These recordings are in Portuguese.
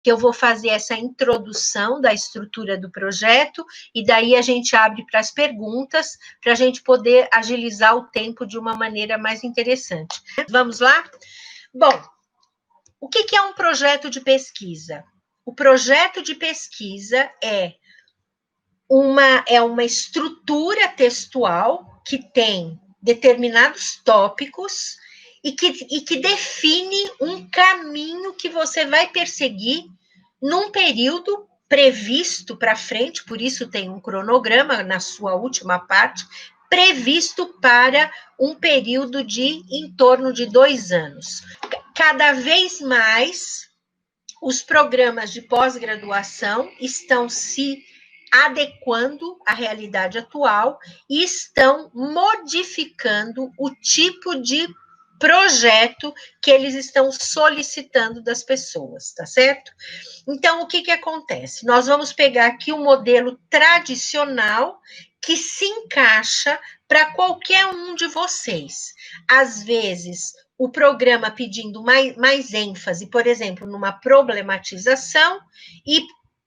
que eu vou fazer essa introdução da estrutura do projeto, e daí a gente abre para as perguntas, para a gente poder agilizar o tempo de uma maneira mais interessante. Vamos lá? Bom, o que é um projeto de pesquisa? O projeto de pesquisa é uma estrutura textual que tem determinados tópicos e que define um caminho que você vai perseguir num período previsto para frente, por isso tem um cronograma na sua última parte, previsto para um período de em torno de 2 anos. Cada vez mais, os programas de pós-graduação estão se adequando à realidade atual e estão modificando o tipo de projeto que eles estão solicitando das pessoas, tá certo? Então, o que acontece? Nós vamos pegar aqui o modelo tradicional que se encaixa para qualquer um de vocês. Às vezes, o programa pedindo mais ênfase, por exemplo, numa problematização e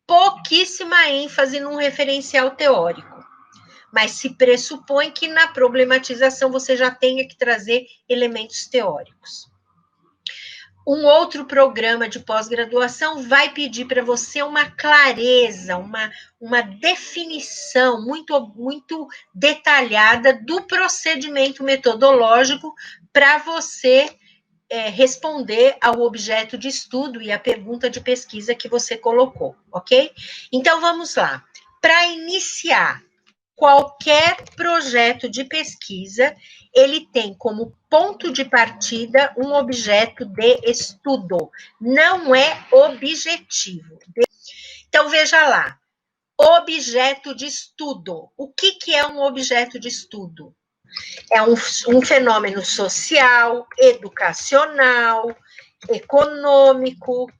pouquíssima ênfase num referencial teórico. Mas se pressupõe que na problematização você já tenha que trazer elementos teóricos. Um outro programa de pós-graduação vai pedir para você uma clareza, uma definição muito detalhada do procedimento metodológico para você responder ao objeto de estudo e à pergunta de pesquisa que você colocou, ok? Então, vamos lá. Para iniciar qualquer projeto de pesquisa, ele tem como ponto de partida um objeto de estudo, não é objetivo. Então, veja lá, objeto de estudo. O que é um objeto de estudo? É um fenômeno social, educacional, econômico,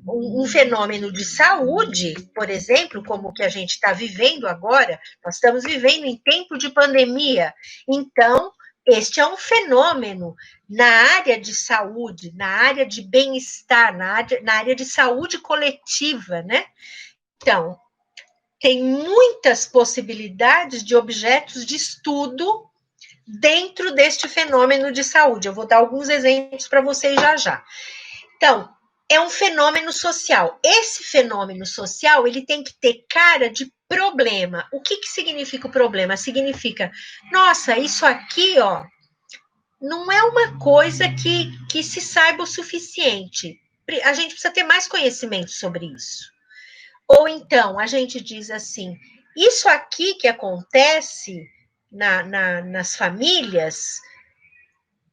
um fenômeno de saúde, por exemplo, como o que a gente está vivendo agora. Nós estamos vivendo em tempo de pandemia, então este é um fenômeno na área de saúde, na área de bem-estar, na área de saúde coletiva, né? Então, tem muitas possibilidades de objetos de estudo dentro deste fenômeno de saúde. Eu vou dar alguns exemplos para vocês já. Então, é um fenômeno social. Esse fenômeno social, ele tem que ter cara de problema. O que significa o problema? Significa, nossa, isso aqui, ó, não é uma coisa que se saiba o suficiente. A gente precisa ter mais conhecimento sobre isso. Ou então, a gente diz assim, isso aqui que acontece nas famílias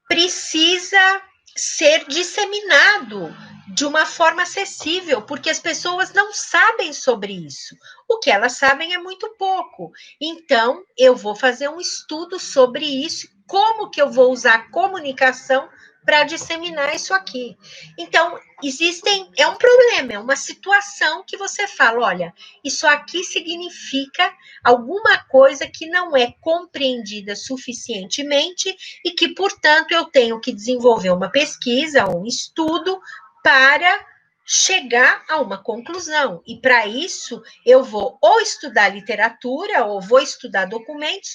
precisa ser disseminado de uma forma acessível, porque as pessoas não sabem sobre isso. O que elas sabem é muito pouco. Então, eu vou fazer um estudo sobre isso, como que eu vou usar a comunicação para disseminar isso aqui. Então, é um problema, é uma situação que você fala, olha, isso aqui significa alguma coisa que não é compreendida suficientemente e que, portanto, eu tenho que desenvolver uma pesquisa, um estudo para chegar a uma conclusão. E, para isso, eu vou ou estudar literatura, ou vou estudar documentos,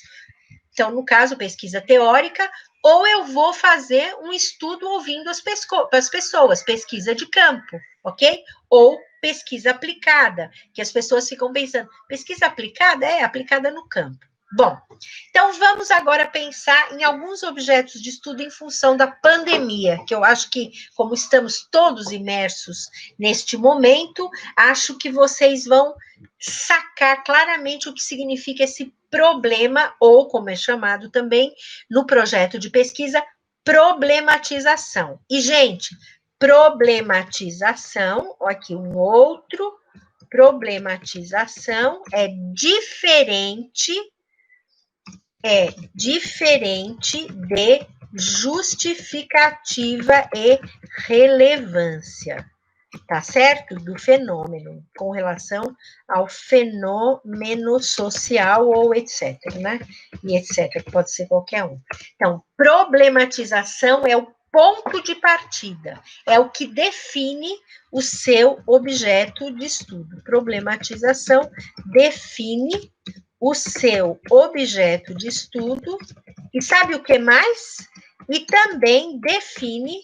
então, no caso, pesquisa teórica, ou eu vou fazer um estudo ouvindo as pessoas, pesquisa de campo, ok? Ou pesquisa aplicada, que as pessoas ficam pensando, pesquisa aplicada? É, aplicada no campo. Bom, então vamos agora pensar em alguns objetos de estudo em função da pandemia, que eu acho que, como estamos todos imersos neste momento, acho que vocês vão sacar claramente o que significa esse problema, ou como é chamado também no projeto de pesquisa, problematização. E, gente, problematização, ó, aqui um outro, problematização é diferente de justificativa e relevância, tá certo? Do fenômeno, com relação ao fenômeno social ou etc, né? E etc, que pode ser qualquer um. Então, problematização é o ponto de partida, é o que define o seu objeto de estudo. Problematização define o seu objeto de estudo e sabe o que mais? E também define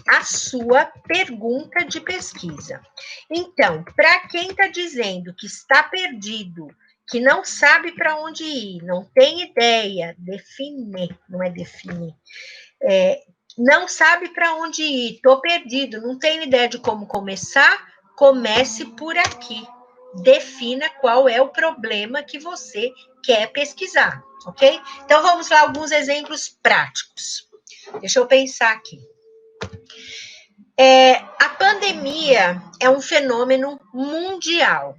a sua pergunta de pesquisa. Então, para quem está dizendo que está perdido, que não sabe para onde ir, não tem ideia, definir, não é definir, não sabe para onde ir, estou perdido, não tenho ideia de como começar, comece por aqui. Defina qual é o problema que você quer pesquisar, ok? Então, vamos lá, alguns exemplos práticos. Deixa eu pensar aqui. A pandemia é um fenômeno mundial,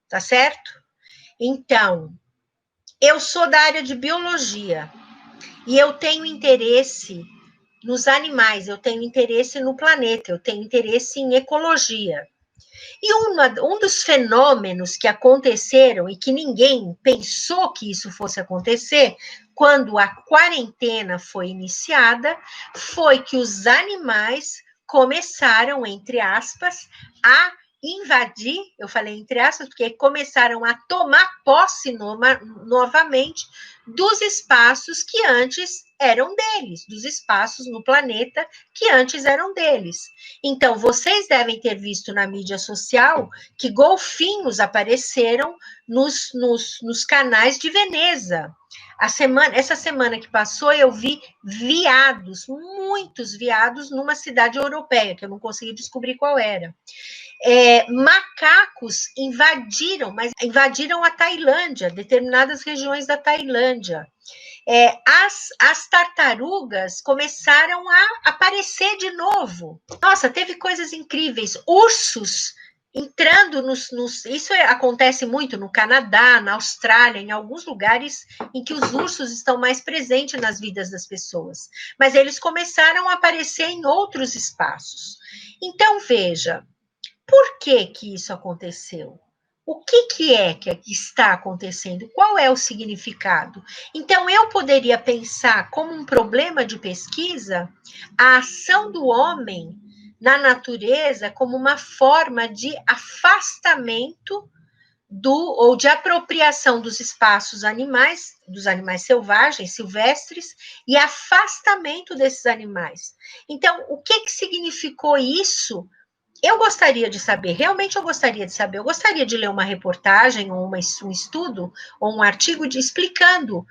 tá certo? Então, eu sou da área de biologia e eu tenho interesse nos animais, eu tenho interesse no planeta, eu tenho interesse em ecologia. E um dos fenômenos que aconteceram e que ninguém pensou que isso fosse acontecer, quando a quarentena foi iniciada, foi que os animais começaram, entre aspas, a invadir, eu falei entre aspas, porque começaram a tomar posse novamente dos espaços que antes eram deles, dos espaços no planeta que antes eram deles. Então, vocês devem ter visto na mídia social que golfinhos apareceram nos canais de Veneza. Essa semana que passou, eu vi veados, muitos veados, numa cidade europeia, que eu não consegui descobrir qual era. Macacos invadiram a Tailândia, determinadas regiões da Tailândia. As tartarugas começaram a aparecer de novo. Nossa, teve coisas incríveis. Ursos entrando Isso acontece muito no Canadá, na Austrália, em alguns lugares em que os ursos estão mais presentes nas vidas das pessoas. Mas eles começaram a aparecer em outros espaços. Então, veja, por que isso aconteceu? O que é que está acontecendo? Qual é o significado? Então, eu poderia pensar como um problema de pesquisa a ação do homem na natureza como uma forma de afastamento ou de apropriação dos espaços dos animais selvagens, silvestres, e afastamento desses animais. Então, o que significou isso? Eu gostaria de saber, realmente eu gostaria de saber, eu gostaria de ler uma reportagem, ou um estudo, ou um artigo explicando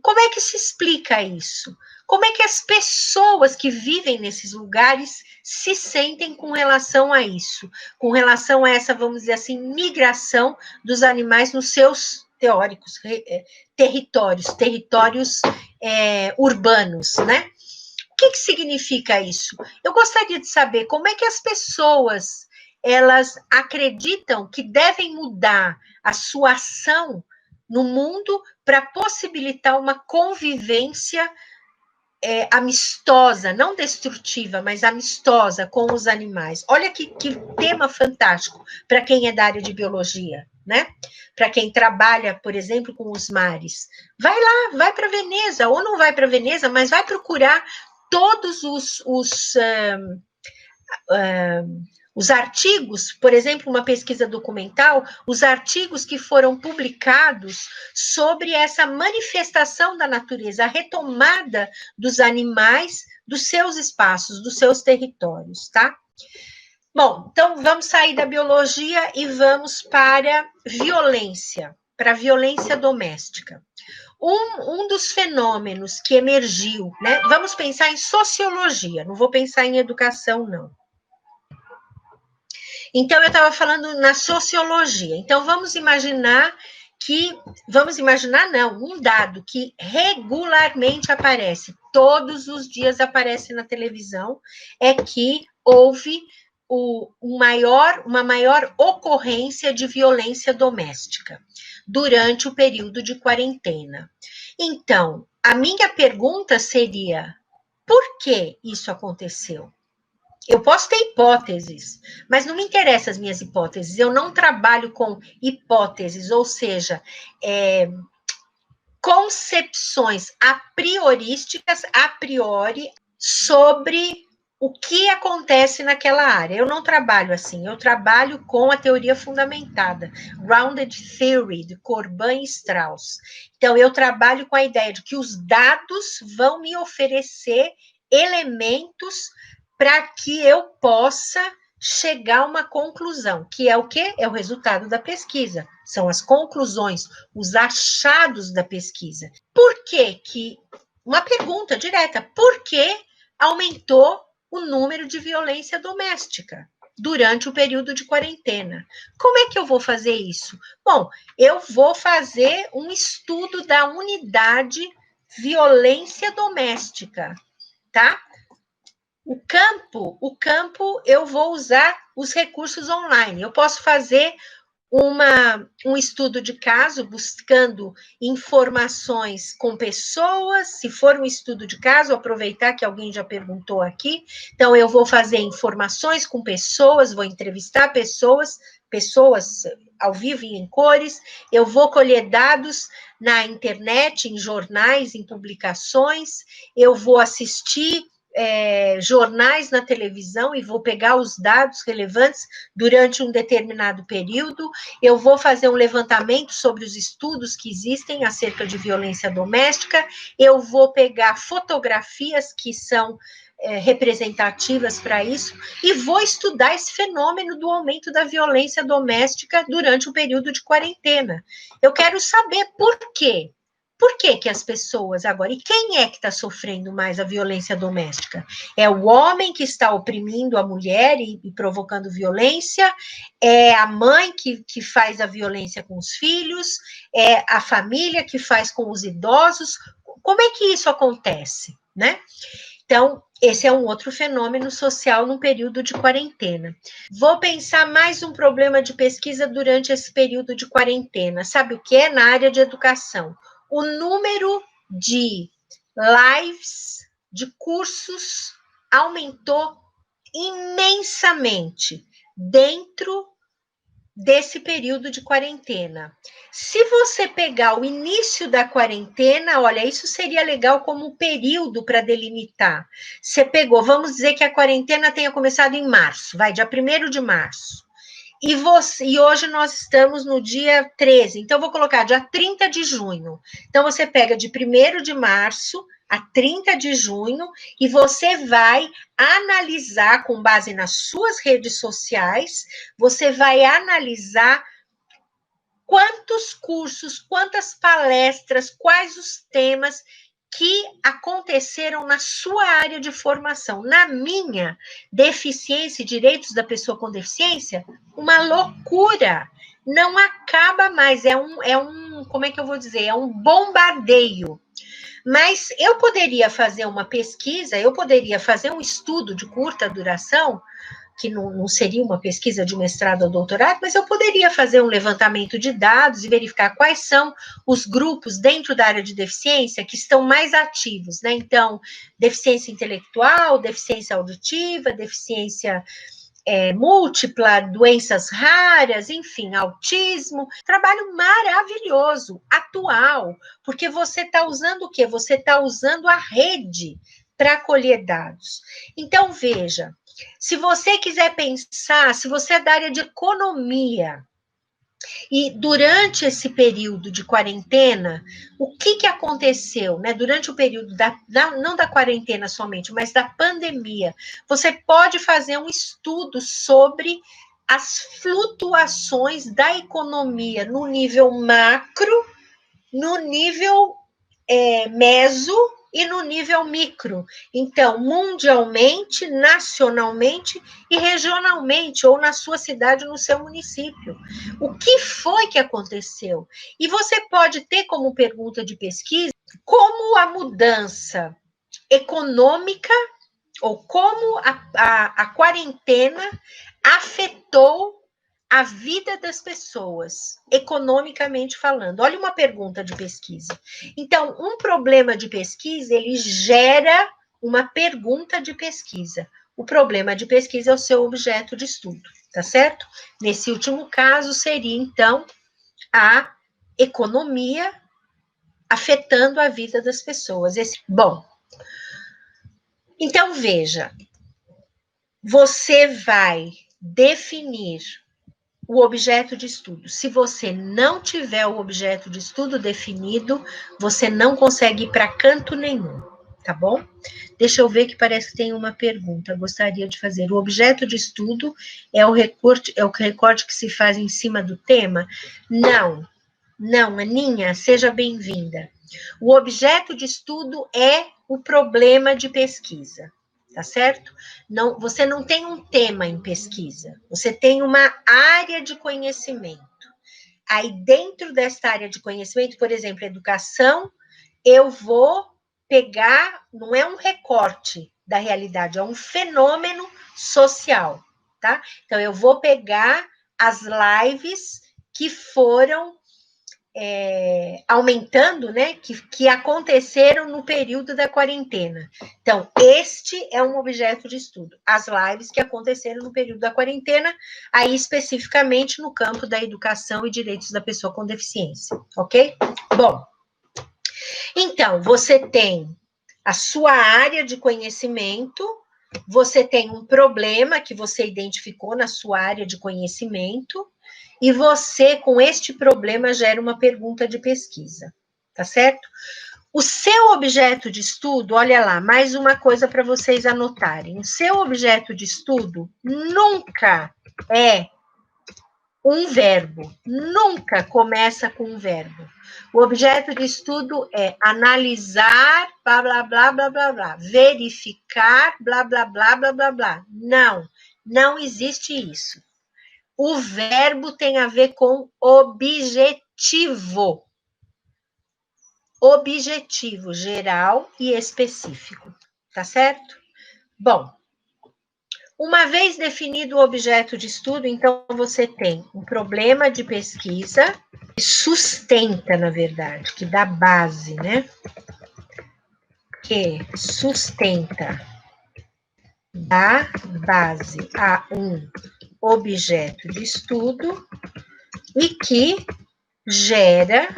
como é que se explica isso. Como é que as pessoas que vivem nesses lugares se sentem com relação a isso, com relação a essa, vamos dizer assim, migração dos animais nos seus teóricos territórios urbanos, né? O que significa isso? Eu gostaria de saber como é que as pessoas elas acreditam que devem mudar a sua ação no mundo para possibilitar uma convivência amistosa, não destrutiva, mas amistosa com os animais. Olha que tema fantástico para quem é da área de biologia, né? Para quem trabalha, por exemplo, com os mares. Vai lá, vai para Veneza, ou não vai para Veneza, mas vai procurar todos os artigos, por exemplo, uma pesquisa documental, os artigos que foram publicados sobre essa manifestação da natureza, a retomada dos animais dos seus espaços, dos seus territórios, tá? Bom, então vamos sair da biologia e vamos para a violência doméstica. Um dos fenômenos que emergiu, né? Vamos pensar em sociologia, não vou pensar em educação, não. Então, eu estava falando na sociologia. Então, vamos imaginar um dado que regularmente aparece, todos os dias aparece na televisão, é que houve uma maior ocorrência de violência doméstica durante o período de quarentena. Então, a minha pergunta seria: por que isso aconteceu? Eu posso ter hipóteses, mas não me interessam as minhas hipóteses. Eu não trabalho com hipóteses, ou seja, concepções a priorísticas, a priori, sobre o que acontece naquela área. Eu não trabalho assim, eu trabalho com a teoria fundamentada, Grounded Theory, de Corbin e Strauss. Então, eu trabalho com a ideia de que os dados vão me oferecer elementos para que eu possa chegar a uma conclusão, que é o quê? É o resultado da pesquisa, são as conclusões, os achados da pesquisa. Por que que... Uma pergunta direta, por que aumentou o número de violência doméstica durante o período de quarentena? Como é que eu vou fazer isso? Bom, eu vou fazer um estudo da unidade violência doméstica, tá? O campo, eu vou usar os recursos online. Eu posso fazer um estudo de caso, buscando informações com pessoas. Se for um estudo de caso, aproveitar que alguém já perguntou aqui, então eu vou fazer informações com pessoas, vou entrevistar pessoas ao vivo e em cores, eu vou colher dados na internet, em jornais, em publicações, eu vou assistir jornais na televisão e vou pegar os dados relevantes durante um determinado período, eu vou fazer um levantamento sobre os estudos que existem acerca de violência doméstica, eu vou pegar fotografias que são representativas para isso, e vou estudar esse fenômeno do aumento da violência doméstica durante o período de quarentena. Eu quero saber por quê. Por que que as pessoas agora... E quem é que está sofrendo mais a violência doméstica? É o homem que está oprimindo a mulher e provocando violência? É a mãe que faz a violência com os filhos? É a família que faz com os idosos? Como é que isso acontece, né? Então, esse é um outro fenômeno social no período de quarentena. Vou pensar mais um problema de pesquisa durante esse período de quarentena. Sabe o que é? Na área de educação. O número de lives, de cursos, aumentou imensamente dentro desse período de quarentena. Se você pegar o início da quarentena, olha, isso seria legal como período para delimitar. Você pegou, vamos dizer que a quarentena tenha começado em março, vai, dia 1º de março. E hoje nós estamos no dia 13, então vou colocar dia 30 de junho. Então você pega de 1º de março a 30 de junho e você vai analisar, com base nas suas redes sociais, você vai analisar quantos cursos, quantas palestras, quais os temas que aconteceram na sua área de formação. Na minha, deficiência e direitos da pessoa com deficiência, uma loucura. Não acaba mais, como é que eu vou dizer? É um bombardeio. Mas eu poderia fazer uma pesquisa, eu poderia fazer um estudo de curta duração, que não seria uma pesquisa de mestrado ou doutorado, mas eu poderia fazer um levantamento de dados e verificar quais são os grupos dentro da área de deficiência que estão mais ativos, né? Então, deficiência intelectual, deficiência auditiva, deficiência múltipla, doenças raras, enfim, autismo. Trabalho maravilhoso, atual, porque você está usando o quê? Você está usando a rede para colher dados. Então, veja, se você quiser pensar, se você é da área de economia, e durante esse período de quarentena, o que aconteceu, né? Durante o período não da quarentena somente, mas da pandemia, você pode fazer um estudo sobre as flutuações da economia no nível macro, no nível meso e no nível micro. Então, mundialmente, nacionalmente e regionalmente, ou na sua cidade, no seu município. O que foi que aconteceu? E você pode ter como pergunta de pesquisa como a mudança econômica ou como a quarentena afetou a vida das pessoas, economicamente falando. Olha uma pergunta de pesquisa. Então, um problema de pesquisa, ele gera uma pergunta de pesquisa. O problema de pesquisa é o seu objeto de estudo, tá certo? Nesse último caso, seria, então, a economia afetando a vida das pessoas. Bom, Então, veja, você vai definir o objeto de estudo. Se você não tiver o objeto de estudo definido, você não consegue ir para canto nenhum, tá bom? Deixa eu ver que parece que tem uma pergunta. Gostaria de fazer. O objeto de estudo é o recorte que se faz em cima do tema? Não, Aninha, seja bem-vinda. O objeto de estudo é o problema de pesquisa, tá certo? Não, você não tem um tema em pesquisa, você tem uma área de conhecimento. Aí, dentro desta área de conhecimento, por exemplo, educação, eu vou pegar, não é um recorte da realidade, é um fenômeno social, tá? Então, eu vou pegar as lives que foram aumentando, né, que aconteceram no período da quarentena. Então, este é um objeto de estudo, as lives que aconteceram no período da quarentena, aí especificamente no campo da educação e direitos da pessoa com deficiência, ok? Bom, então, você tem a sua área de conhecimento, você tem um problema que você identificou na sua área de conhecimento, e você, com este problema, gera uma pergunta de pesquisa, tá certo? O seu objeto de estudo, olha lá, mais uma coisa para vocês anotarem. O seu objeto de estudo nunca é um verbo, nunca começa com um verbo. O objeto de estudo é analisar, blá, blá, blá, blá, blá, blá, verificar, blá, blá, blá, blá, blá, blá. Não existe isso. O verbo tem a ver com objetivo. Objetivo geral e específico, tá certo? Bom, uma vez definido o objeto de estudo, então você tem um problema de pesquisa que sustenta, na verdade, que dá base, né? Que sustenta, dá base a um objeto de estudo e que gera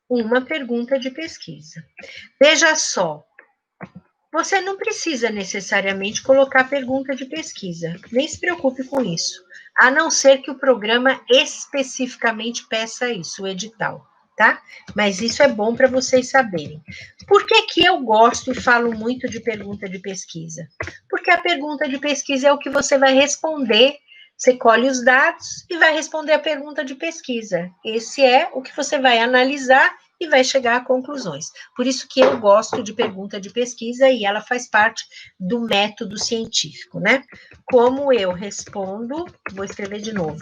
uma pergunta de pesquisa. Veja só, você não precisa necessariamente colocar pergunta de pesquisa, nem se preocupe com isso, a não ser que o programa especificamente peça isso, o edital, tá? Mas isso é bom para vocês saberem. Por que eu gosto e falo muito de pergunta de pesquisa? Porque a pergunta de pesquisa é o que você vai responder. Você colhe os dados e vai responder a pergunta de pesquisa. Esse é o que você vai analisar e vai chegar a conclusões. Por isso que eu gosto de pergunta de pesquisa e ela faz parte do método científico, né? Como eu respondo, vou escrever de novo,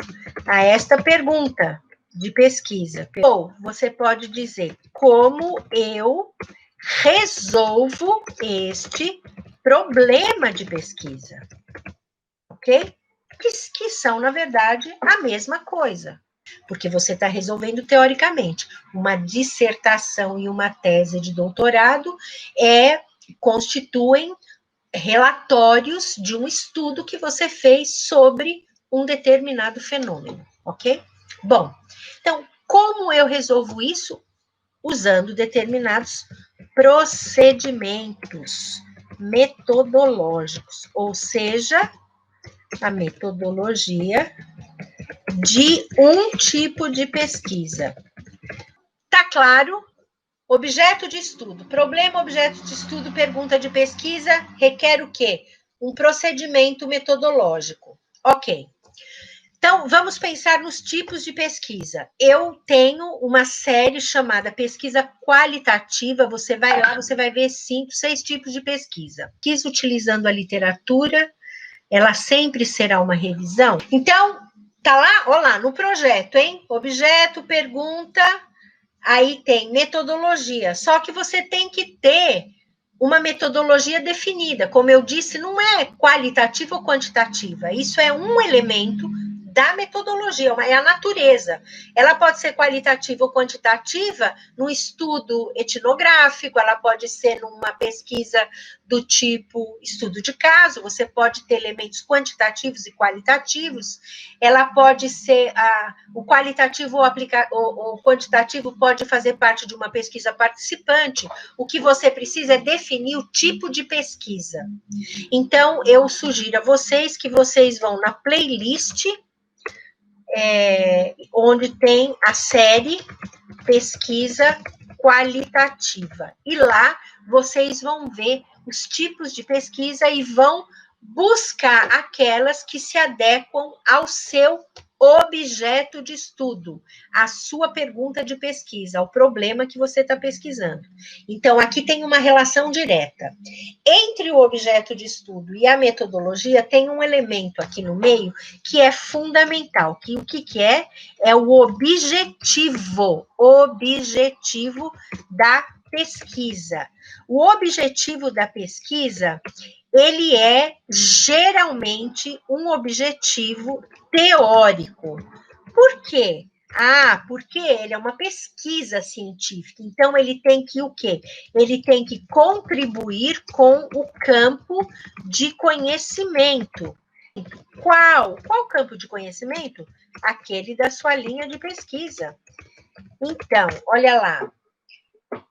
a esta pergunta de pesquisa. Ou você pode dizer, como eu resolvo este problema de pesquisa, ok? Que são, na verdade, a mesma coisa, porque você está resolvendo teoricamente. Uma dissertação e uma tese de doutorado constituem relatórios de um estudo que você fez sobre um determinado fenômeno, ok? Bom, então, como eu resolvo isso? Usando determinados procedimentos metodológicos, ou seja, a metodologia de um tipo de pesquisa. Tá claro? Objeto de estudo. Problema, objeto de estudo, pergunta de pesquisa, requer o quê? Um procedimento metodológico. Ok. Então, vamos pensar nos tipos de pesquisa. Eu tenho uma série chamada pesquisa qualitativa, você vai lá, você vai ver 5, 6 tipos de pesquisa. Pesquisa utilizando a literatura, ela sempre será uma revisão. Então, tá lá, ó lá, no projeto, hein? Objeto, pergunta, aí tem metodologia. Só que você tem que ter uma metodologia definida. Como eu disse, não é qualitativa ou quantitativa. Isso é um elemento da metodologia, é a natureza. Ela pode ser qualitativa ou quantitativa num estudo etnográfico, ela pode ser numa pesquisa do tipo estudo de caso, você pode ter elementos quantitativos e qualitativos, ela pode ser, o qualitativo ou quantitativo pode fazer parte de uma pesquisa participante, o que você precisa é definir o tipo de pesquisa. Então, eu sugiro a vocês que vocês vão na playlist, onde tem a série Pesquisa Qualitativa. E lá vocês vão ver os tipos de pesquisa e vão buscar aquelas que se adequam ao seu objeto de estudo, a sua pergunta de pesquisa, ao problema que você está pesquisando. Então, aqui tem uma relação direta. Entre o objeto de estudo e a metodologia, tem um elemento aqui no meio que é fundamental. Que o que é? É o objetivo da pesquisa. O objetivo da pesquisa, ele é geralmente um objetivo teórico. Por quê? Porque ele é uma pesquisa científica. Então, ele tem que o quê? Ele tem que contribuir com o campo de conhecimento. Qual campo de conhecimento? Aquele da sua linha de pesquisa. Então, olha lá.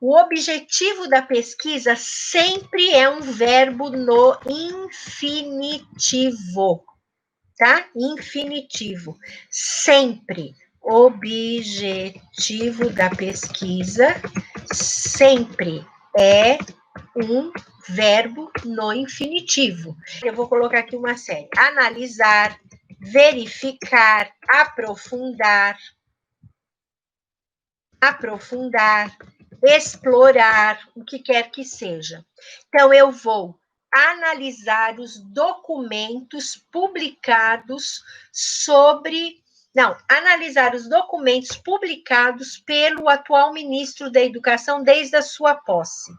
O objetivo da pesquisa sempre é um verbo no infinitivo, tá? Infinitivo. Sempre. Objetivo da pesquisa sempre é um verbo no infinitivo. Eu vou colocar aqui uma série. Analisar, verificar, aprofundar, explorar, o que quer que seja. Então, eu vou analisar os documentos publicados analisar os documentos publicados pelo atual ministro da Educação desde a sua posse.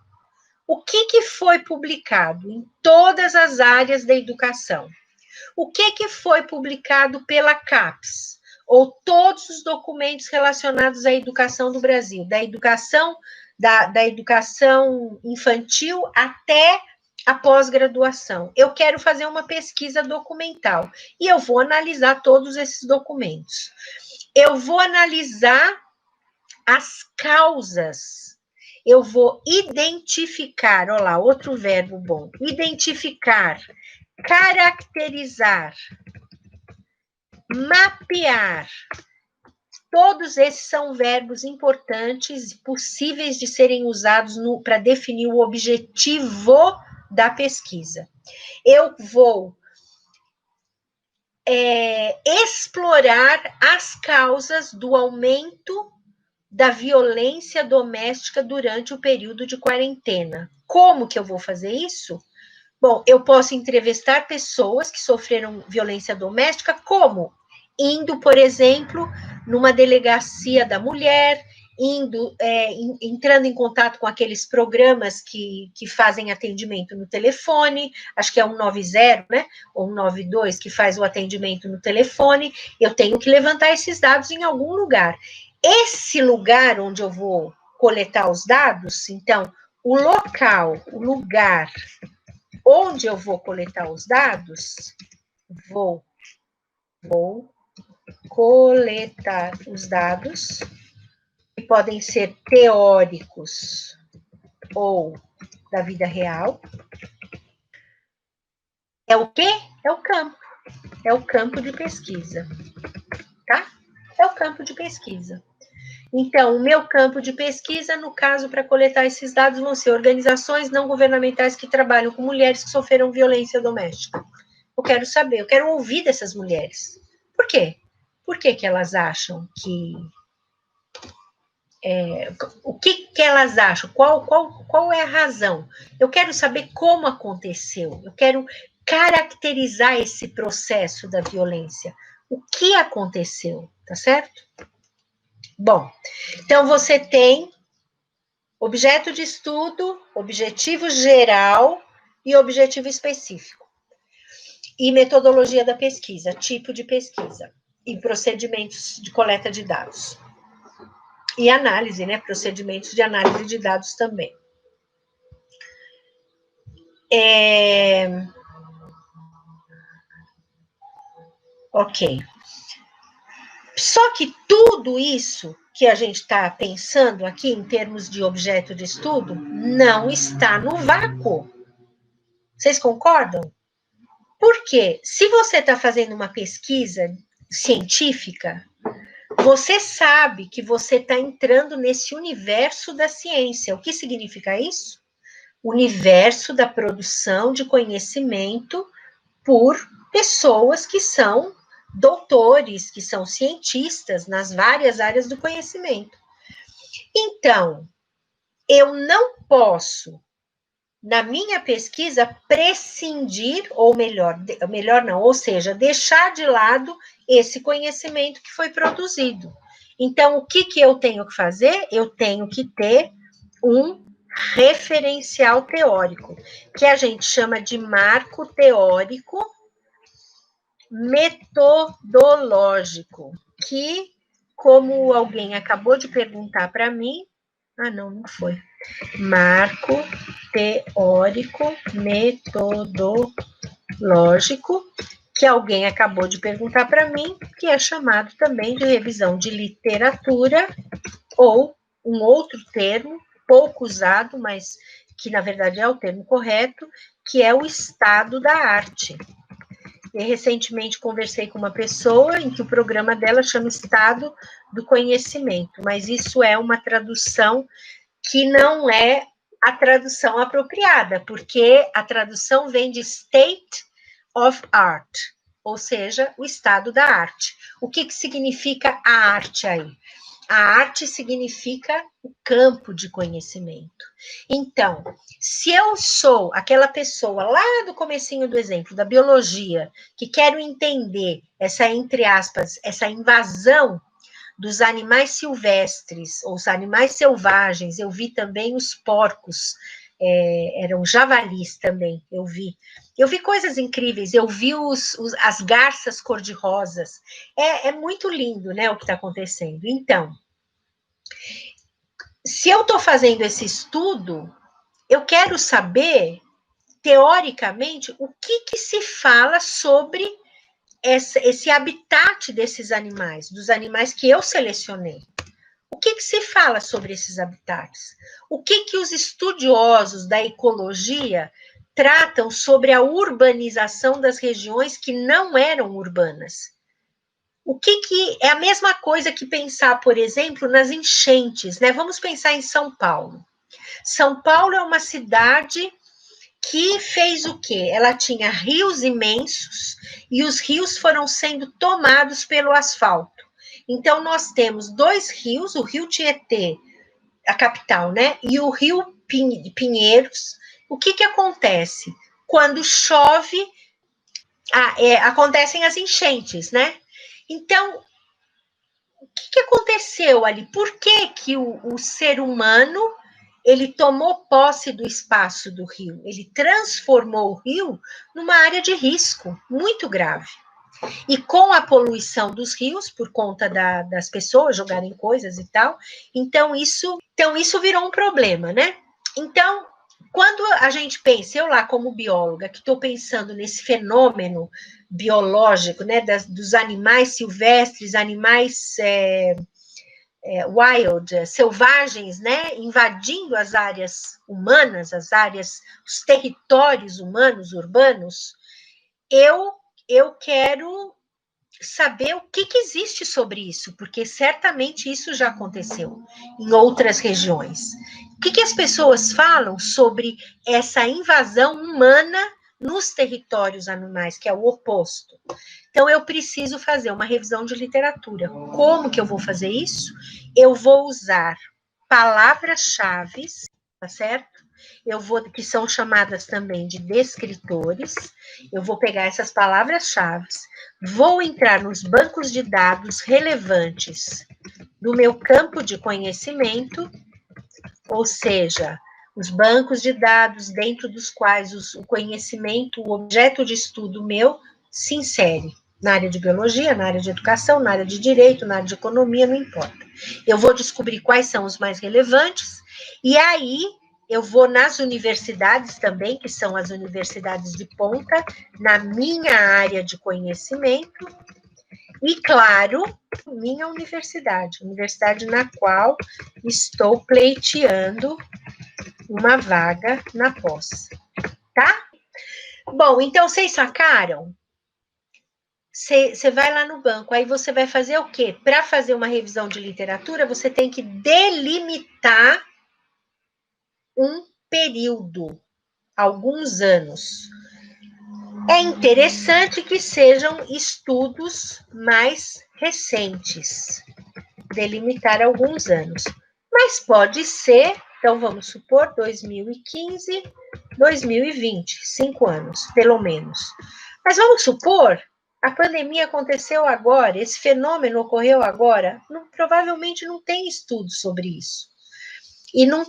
O que foi publicado em todas as áreas da educação? O que foi publicado pela CAPES? Ou todos os documentos relacionados à educação do Brasil, da educação infantil até a pós-graduação. Eu quero fazer uma pesquisa documental e eu vou analisar todos esses documentos. Eu vou analisar as causas. Eu vou identificar, olha lá, outro verbo bom, identificar, caracterizar, mapear. Todos esses são verbos importantes e possíveis de serem usados para definir o objetivo da pesquisa. Eu vou explorar as causas do aumento da violência doméstica durante o período de quarentena. Como que eu vou fazer isso? Bom, eu posso entrevistar pessoas que sofreram violência doméstica, como? Indo, por exemplo, numa delegacia da mulher, entrando em contato com aqueles programas que fazem atendimento no telefone, acho que é 190, né? Ou 192, que faz o atendimento no telefone. Eu tenho que levantar esses dados em algum lugar. Esse lugar onde eu vou coletar os dados, então, o lugar onde eu vou coletar os dados, vou coletar os dados, que podem ser teóricos ou da vida real. É o quê? É o campo. É o campo de pesquisa, tá? É o campo de pesquisa. Então, o meu campo de pesquisa, no caso, para coletar esses dados, vão ser organizações não governamentais que trabalham com mulheres que sofreram violência doméstica. Eu quero saber, eu quero ouvir dessas mulheres. Por quê? Por que elas acham que... o que elas acham? Qual é a razão? Eu quero saber como aconteceu. Eu quero caracterizar esse processo da violência. O que aconteceu, tá certo? Bom, então você tem objeto de estudo, objetivo geral e objetivo específico. E metodologia da pesquisa, tipo de pesquisa. e procedimentos de coleta de dados. E análise, né? Procedimentos de análise de dados também. Ok. Só que tudo isso que a gente está pensando aqui em termos de objeto de estudo não está no vácuo. Vocês concordam? Porque se você está fazendo uma pesquisa científica, você sabe que você está entrando nesse universo da ciência. O que significa isso? Universo da produção de conhecimento por pessoas que são doutores, que são cientistas nas várias áreas do conhecimento. Então, eu não posso, na minha pesquisa, prescindir, ou melhor não, ou seja, deixar de lado esse conhecimento que foi produzido. Então, o que eu tenho que fazer? Eu tenho que ter um referencial teórico, que a gente chama de marco teórico metodológico, que, como alguém acabou de perguntar para mim, não foi. Marco teórico metodológico, que alguém acabou de perguntar para mim, que é chamado também de revisão de literatura, ou um outro termo, pouco usado, mas que na verdade é o termo correto, que é o estado da arte. E recentemente conversei com uma pessoa em que o programa dela chama Estado do Conhecimento, mas isso é uma tradução que não é a tradução apropriada, porque a tradução vem de State of Art, ou seja, o estado da arte. O que significa a arte aí? A arte significa o campo de conhecimento. Então, se eu sou aquela pessoa lá do comecinho do exemplo, da biologia, que quero entender essa, entre aspas, essa invasão dos animais silvestres, ou os animais selvagens, eu vi também os porcos, eram javalis também, eu vi coisas incríveis, eu vi as garças cor-de-rosas, é muito lindo, né, o que está acontecendo. Então, se eu estou fazendo esse estudo, eu quero saber, teoricamente, o que se fala sobre esse habitat desses animais, dos animais que eu selecionei. O que se fala sobre esses habitats? O que os estudiosos da ecologia tratam sobre a urbanização das regiões que não eram urbanas? O que é a mesma coisa que pensar, por exemplo, nas enchentes, né? Vamos pensar em São Paulo. São Paulo é uma cidade que fez o quê? Ela tinha rios imensos e os rios foram sendo tomados pelo asfalto. Então, nós temos dois rios, o Rio Tietê, a capital, né? E o Rio Pinheiros. O que acontece? Quando chove, acontecem as enchentes, né? Então, o que aconteceu ali? Por que o ser humano ele tomou posse do espaço do rio? Ele transformou o rio numa área de risco muito grave. E com a poluição dos rios, por conta das pessoas jogarem coisas e tal, então isso virou um problema, né? Então, quando a gente pensa, eu lá como bióloga, que estou pensando nesse fenômeno biológico, né, dos animais silvestres, animais wild, selvagens, né, invadindo as áreas humanas, os territórios humanos, urbanos, eu quero saber o que existe sobre isso, porque certamente isso já aconteceu em outras regiões. O que as pessoas falam sobre essa invasão humana nos territórios animais, que é o oposto? Então, eu preciso fazer uma revisão de literatura. Como que eu vou fazer isso? Eu vou usar palavras-chave, tá certo? Que são chamadas também de descritores. Eu vou pegar essas palavras-chave, vou entrar nos bancos de dados relevantes do meu campo de conhecimento, ou seja, os bancos de dados dentro dos quais o conhecimento, o objeto de estudo meu, se insere. Na área de biologia, na área de educação, na área de direito, na área de economia, não importa. Eu vou descobrir quais são os mais relevantes, e aí eu vou nas universidades também, que são as universidades de ponta, na minha área de conhecimento, e, claro, minha universidade na qual estou pleiteando uma vaga na pós, tá? Bom, então vocês sacaram? Você vai lá no banco, aí você vai fazer o quê? Para fazer uma revisão de literatura, você tem que delimitar um período, alguns anos. É interessante que sejam estudos mais recentes, delimitar alguns anos. Mas pode ser, então vamos supor, 2015, 2020, 5 anos, pelo menos. Mas vamos supor, a pandemia aconteceu agora, esse fenômeno ocorreu agora, provavelmente não tem estudo sobre isso. E não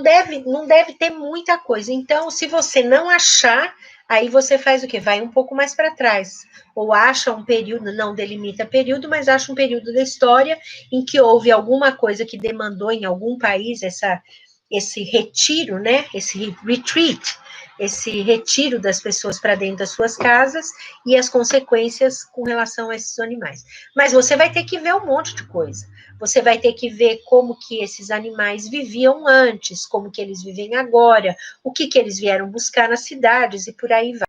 deve ter muita coisa. Então, se você não achar, aí você faz o quê? Vai um pouco mais para trás. Ou acha um período, não delimita período, mas acha um período da história em que houve alguma coisa que demandou em algum país esse retiro, né? Esse retreat, esse retiro das pessoas para dentro das suas casas e as consequências com relação a esses animais. Mas você vai ter que ver um monte de coisa. Você vai ter que ver como que esses animais viviam antes, como que eles vivem agora, o que eles vieram buscar nas cidades e por aí vai.